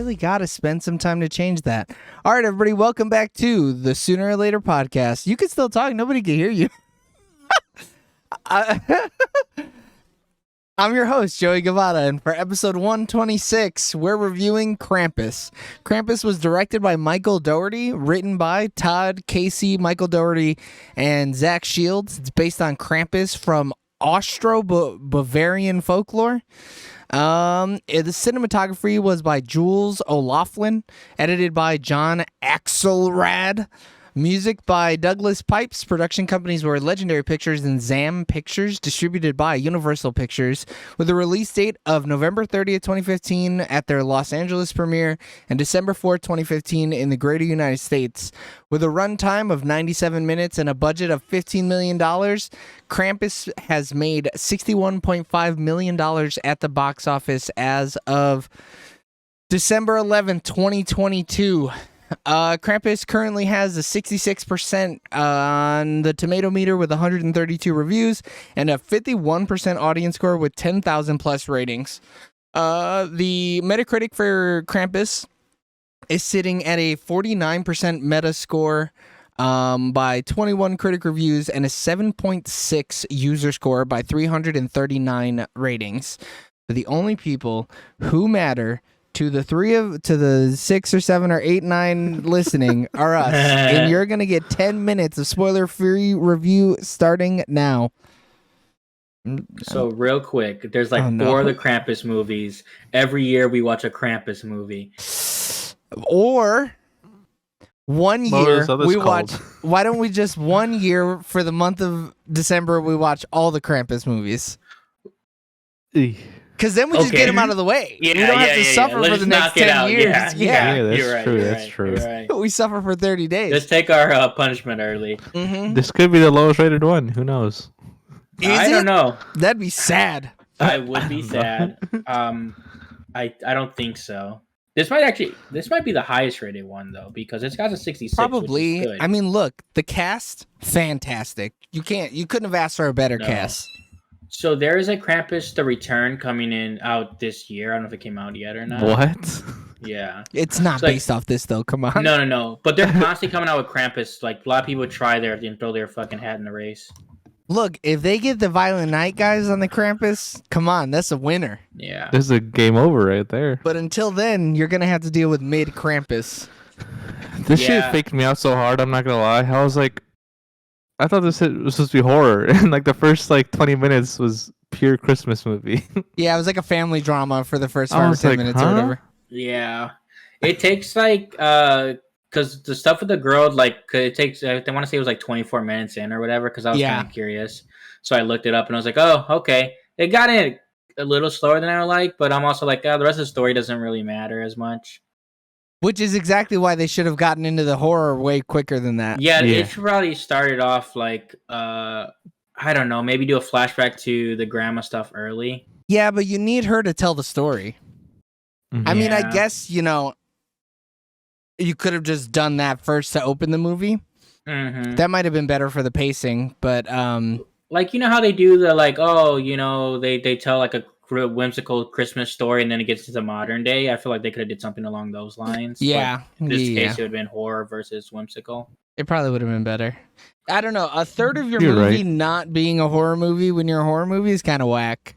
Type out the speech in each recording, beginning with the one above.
really got to spend some time to change that. All right, everybody, welcome back to the Sooner or Later podcast. You can still talk. Nobody can hear you. I'm your host, Joey Guevara, and for episode 126, we're reviewing Krampus. Krampus was directed by Michael Dougherty, written by Todd Casey, Michael Dougherty, and Zach Shields. It's based on Krampus from Austro-Bavarian folklore. The cinematography was by Jules O'Loughlin, edited by John Axelrad. Music by Douglas Pipes. Production companies were Legendary Pictures and Zam Pictures, distributed by Universal Pictures, with a release date of November 30th, 2015 at their Los Angeles premiere and December 4th, 2015 in the greater United States. With a runtime of 97 minutes and a budget of $15 million, Krampus has made $61.5 million at the box office as of December 11th, 2022. Krampus currently has a 66% on the tomato meter with 132 reviews and a 51% audience score with 10,000 plus ratings. The Metacritic for Krampus is sitting at a 49% meta score by 21 critic reviews and a 7.6 user score by 339 ratings. The only people who matter to the 6 or 7 or 8, 9 listening are us, and you're gonna get 10 minutes of spoiler-free review starting now. So real quick, there's like 4 of the Krampus movies. Every year we watch a Krampus movie. Or 1 year we watch. Why don't we just 1 year for the month of December we watch all the Krampus movies? Because then we just get them out of the way. Yeah, we don't have to suffer for the next 10 years. Yeah, that's true. That's true. Right. We suffer for 30 days. Just take our punishment early. Mm-hmm. This could be the lowest rated one. Who knows? I don't know. That'd be sad. I would be sad. I don't think so. This might be the highest rated one though, because it's got a 66. Probably. Which is good. I mean, look, the cast, fantastic. You couldn't have asked for a better cast. So there is a Krampus The Return coming out this year. I don't know if it came out yet or not. What? Yeah. It's not based off this though. Come on. No. But they're constantly coming out with Krampus. Like a lot of people try there and throw their fucking hat in the race. Look, if they get the Violent Night guys on the Krampus, come on, that's a winner. Yeah. This is a game over right there. But until then, you're gonna have to deal with mid Krampus. This shit faked me out so hard. I'm not gonna lie. I was like, I thought this was supposed to be horror, and like the first 20 minutes was pure Christmas movie. Yeah, it was like a family drama for the first 5 or 10 minutes or whatever. Yeah, it takes because the stuff with the girl it takes. I want to say it was 24 minutes in or whatever. Because I was kind of curious, so I looked it up and I was like, oh, okay, it got in a little slower than I would like, but I'm also like, the rest of the story doesn't really matter as much. Which is exactly why they should have gotten into the horror way quicker than that. Yeah, it should probably started off I don't know, maybe do a flashback to the grandma stuff early. Yeah, but you need her to tell the story. Mm-hmm. I mean, I guess, you could have just done that first to open the movie. Mm-hmm. That might have been better for the pacing, but... how they do the, they tell a whimsical Christmas story and then it gets to the modern day. I feel like they could have did something along those lines. Yeah. But in this case, it would have been horror versus whimsical. It probably would have been better. I don't know. A third of your movie not being a horror movie when you're a horror movie is kind of whack.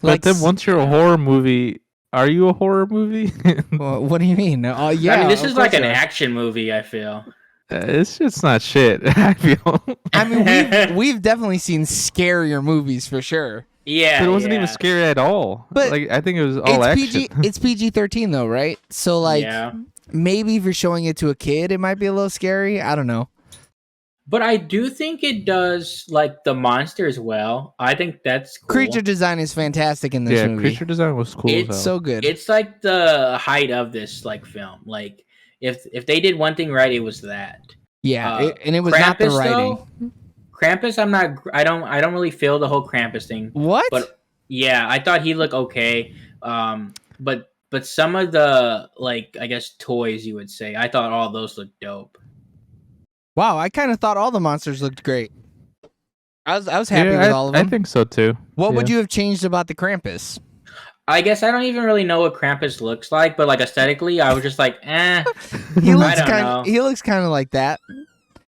But then once you're a horror movie, are you a horror movie? Well, what do you mean? Yeah, I mean, this is like an action movie, I feel. It's just not shit, I feel. I mean, we've definitely seen scarier movies for sure. Yeah, but it wasn't even scary at all. But I think it was all action. It's PG-13 though, right? So maybe if you're showing it to a kid, it might be a little scary. I don't know. But I do think it does the monster as well. I think that's cool. Creature design is fantastic in this movie. Yeah, creature design was cool. It's so good. It's the height of this film. If they did one thing right, it was that. Yeah, and it was Krampus, not the writing. Though, Krampus, I don't really feel the whole Krampus thing. What? But yeah, I thought he looked okay. But some of the I guess toys you would say, I thought all those looked dope. Wow, I kind of thought all the monsters looked great. I was happy with all of them. I think so too. What would you have changed about the Krampus? I guess I don't even really know what Krampus looks like, but like aesthetically, I was just like, eh. He I don't know. He looks kind of like that.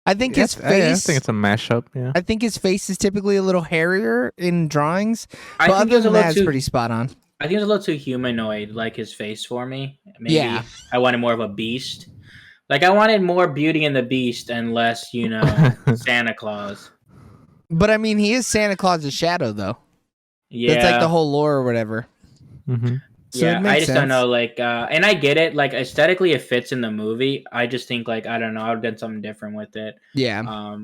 I think his face. I think it's a mashup. Yeah. I think his face is typically a little hairier in drawings, I but think it other was a than little that, it's too. pretty spot on. I think it was a little too humanoid, like his face for me. Maybe Yeah. I wanted more of a beast. Like I wanted more Beauty and the Beast and less, Santa Claus. But I mean, he is Santa Claus's shadow, though. Yeah, That's like the whole lore or whatever. Mm-hmm. So yeah. it makes I just sense. don't know, like, and I get it. Like aesthetically, it fits in the movie. I just think, like, I don't know, I've done something different with it. Yeah.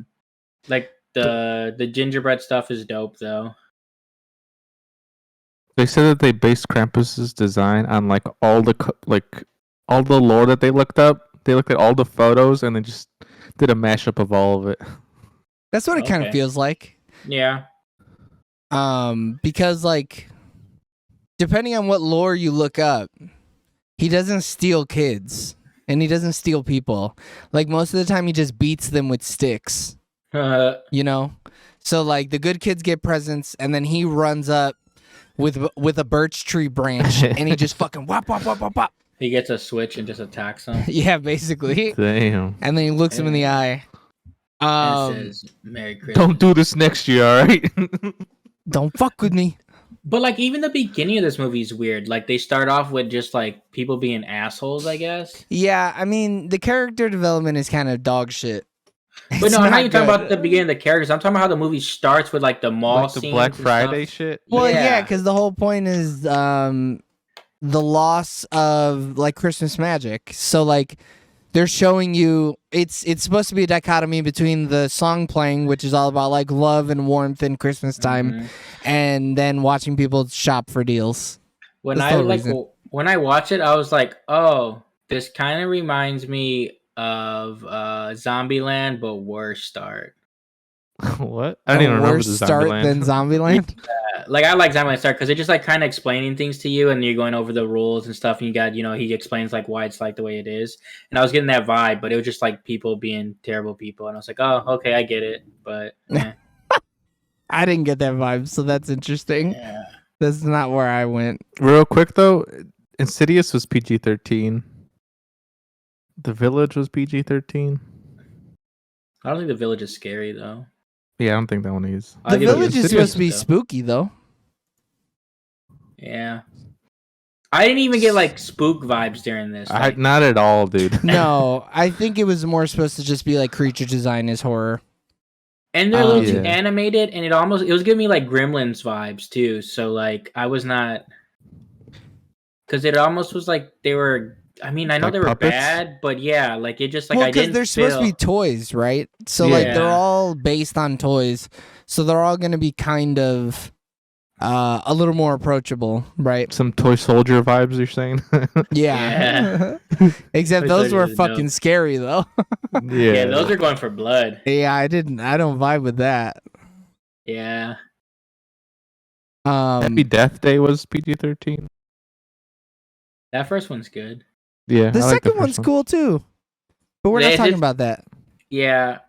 Like the gingerbread stuff is dope though. They said that they based Krampus's design on like all the lore that they looked up. They looked at all the photos and they just did a mashup of all of it. That's what it kind of Okay. feels like. Yeah. Because like, depending on what lore you look up, he doesn't steal kids and he doesn't steal people. Like most of the time, he just beats them with sticks. You know, so like the good kids get presents, and then he runs up with a birch tree branch, and he just fucking whop whop whop whop whop. He gets a switch and just attacks him. Yeah, basically. Damn. And then he looks him in the eye. And says, "Merry Christmas." Don't do this next year, all right? Don't fuck with me. But like even the beginning of this movie is weird. Like they start off with just like people being assholes, I guess. Yeah, I mean the character development is kind of dog shit. But It's no, I'm not even good. talking about the beginning of the characters. I'm talking about how the movie starts with like the mall Like the scenes Black and Friday stuff. shit. Well, yeah, Yeah. because the whole point is the loss of like Christmas magic. So like they're showing you it's supposed to be a dichotomy between the song playing, which is all about like love and warmth in Christmas time, Mhm. and then watching people shop for deals. When That's I the like reason. when I watch it, I was like, oh, this kind of reminds me of Zombieland, but worse start. What? I don't even remember worse the start Zombieland. than Zombieland. Like I like Zombieland start because they're just like kind of explaining things to you, and you're going over the rules and stuff. And you got, he explains like why it's like the way it is. And I was getting that vibe, but it was just like people being terrible people, and I was like, oh, okay, I get it, but I didn't get that vibe, so that's interesting. yeah. That's not where I went. Real quick though, Insidious was PG-13. The Village was PG-13. I don't think the village is scary though. Yeah, I don't think that one is. I'll The give it village is Insidious, supposed to be though. spooky, though. Yeah. I didn't even get like spook vibes during this. Like, Not at all, dude. No, I think it was more supposed to just be like creature design is horror. and they're a little too Yeah. animated, and it was giving me like Gremlins vibes too. So like I was not, because it almost was like they were. I mean, I know Like they were puppets? bad, but yeah, like it just like Well, I because didn't. they're supposed to be toys, right? So like they're Yeah. all based on toys, so they're all going to be kind of a little more approachable, right? Some toy soldier vibes, you're saying? Yeah. Except Toy those were Soldiers is dope. fucking scary though. Yeah, those are going for blood. Yeah, I don't vibe with that. Yeah, Happy Death Day was PG-13. that first one's good. Yeah, The I like second first one's one. cool too. But we're not They talking just- about that. Yeah,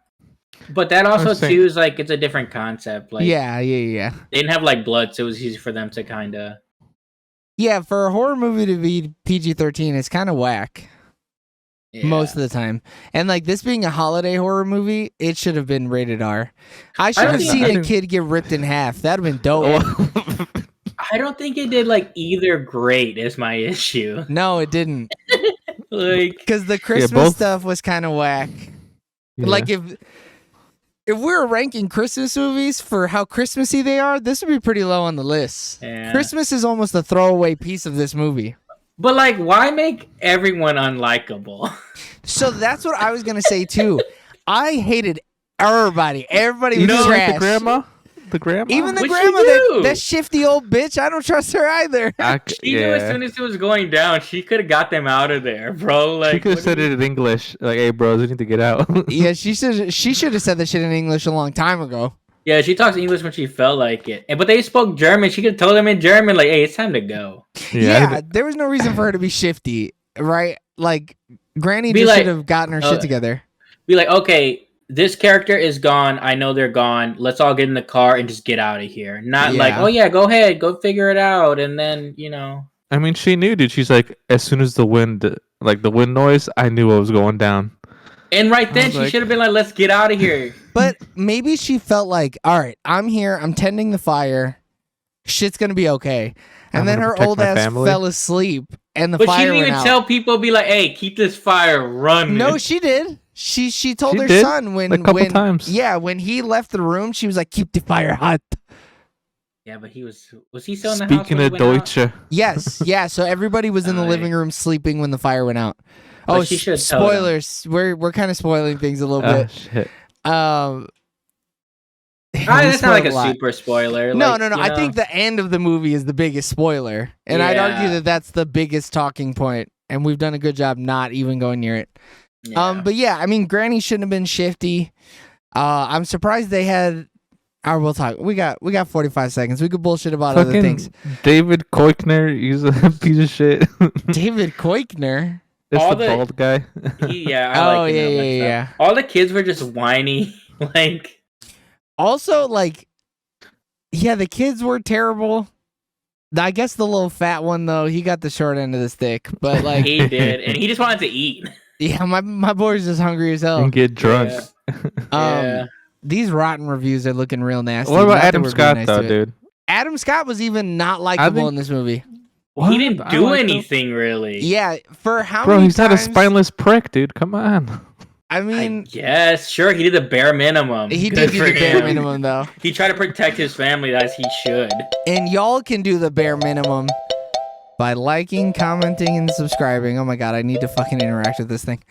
but that also saying- too is like it's a different concept. Like Yeah. they didn't have like blood, so it was easy for them to kind of. Yeah, for a horror movie to be PG-13, it's kind of whack. Most of the time. And like this being a holiday horror movie, it should have been rated R. I should don't have think- seen I a didn't- kid get ripped in half. That'd have been dope. I don't think it did like either great is my issue. No, it didn't. Like Because the Christmas both- stuff was kind of whack. Yeah. Like if we were ranking Christmas movies for how Christmassy they are, this would be pretty low on the list. Yeah. Christmas is almost a throwaway piece of this movie. But like, why make everyone unlikable? So that's what I was gonna say too. I hated everybody. Everybody was You know, trash. like the grandma? The grandma? Even the What'd she grandma, do? that shifty old bitch. I don't trust her either. She knew as soon as it was going down, she could have got them out of there, bro. Like, She could have what said do you- it in English. Like, hey, bros, we need to get out. Yeah, she should have said that shit in English a long time ago. Yeah, she talks English when she felt like it. But they spoke German. She could have told them in German, like, hey, it's time to go. Yeah, there was no reason for her to be shifty, right? Like Granny Be just like, should have gotten her shit together. Be like, okay, this character is gone. I know they're gone. Let's all get in the car and just get out of here. Not like, oh yeah, go ahead, go figure it out, and then I mean, she knew, dude. She's like, as soon as the wind noise, I knew what was going down. And right then, she should have been like, let's get out of here. But maybe she felt like, all right, I'm here. I'm tending the fire. Shit's gonna be okay. And then her old ass fell asleep, and the fire went out. But she didn't even tell people, be like, hey, keep this fire running. No, she did. She told her son when times. Yeah, when he left the room, she was like, keep the fire hot. Yeah, but was he still in the house? Speaking of Deutsche. Yes, yeah. So everybody was in the living room sleeping when the fire went out. Oh, spoilers! We're kind of spoiling things a little bit. Shit. That's not like a super spoiler. No. I think the end of the movie is the biggest spoiler, and I'd argue that that's the biggest talking point, and we've done a good job not even going near it. Yeah. But yeah, I mean, Granny shouldn't have been shifty. I'm surprised they had. We'll talk. We got 45 seconds. We could bullshit about other things. David Koechner, he's a piece of shit. David Koechner. That's the bald guy. I like him. Yeah. All the kids were just whiny, like. Also, like, yeah, the kids were terrible. I guess the little fat one though, he got the short end of the stick. But like, he did, and he just wanted to eat. Yeah, my boy's just hungry as hell. And get drunk. Yeah. These rotten reviews are looking real nasty. What about Adam Scott though, dude? Adam Scott was even not likable in this movie. He didn't do anything really. Yeah, for how many times? Bro, he's not a spineless prick, dude. Come on. I mean, yes, sure. He did the bare minimum. He did do the bare minimum, though. He tried to protect his family as he should. And y'all can do the bare minimum by liking, commenting, and subscribing. Oh my god, I need to fucking interact with this thing.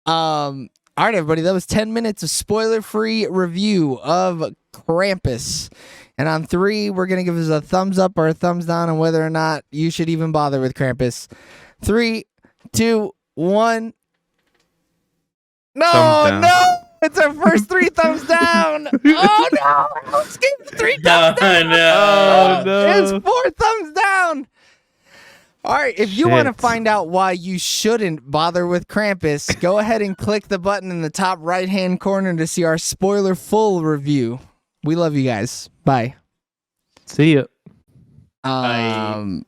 All right, everybody, that was 10 minutes of spoiler-free review of Krampus. And on 3, we're going to give us a thumbs up or a thumbs down on whether or not you should even bother with Krampus. 3, 2, 1. No! It's our first 3 thumbs down! Oh, no! Let's give 3 thumbs down! No! It's 4 thumbs down! All right, if you want to find out why you shouldn't bother with Krampus, go ahead and click the button in the top right-hand corner to see our spoiler-full review. We love you guys. Bye. See ya. Bye.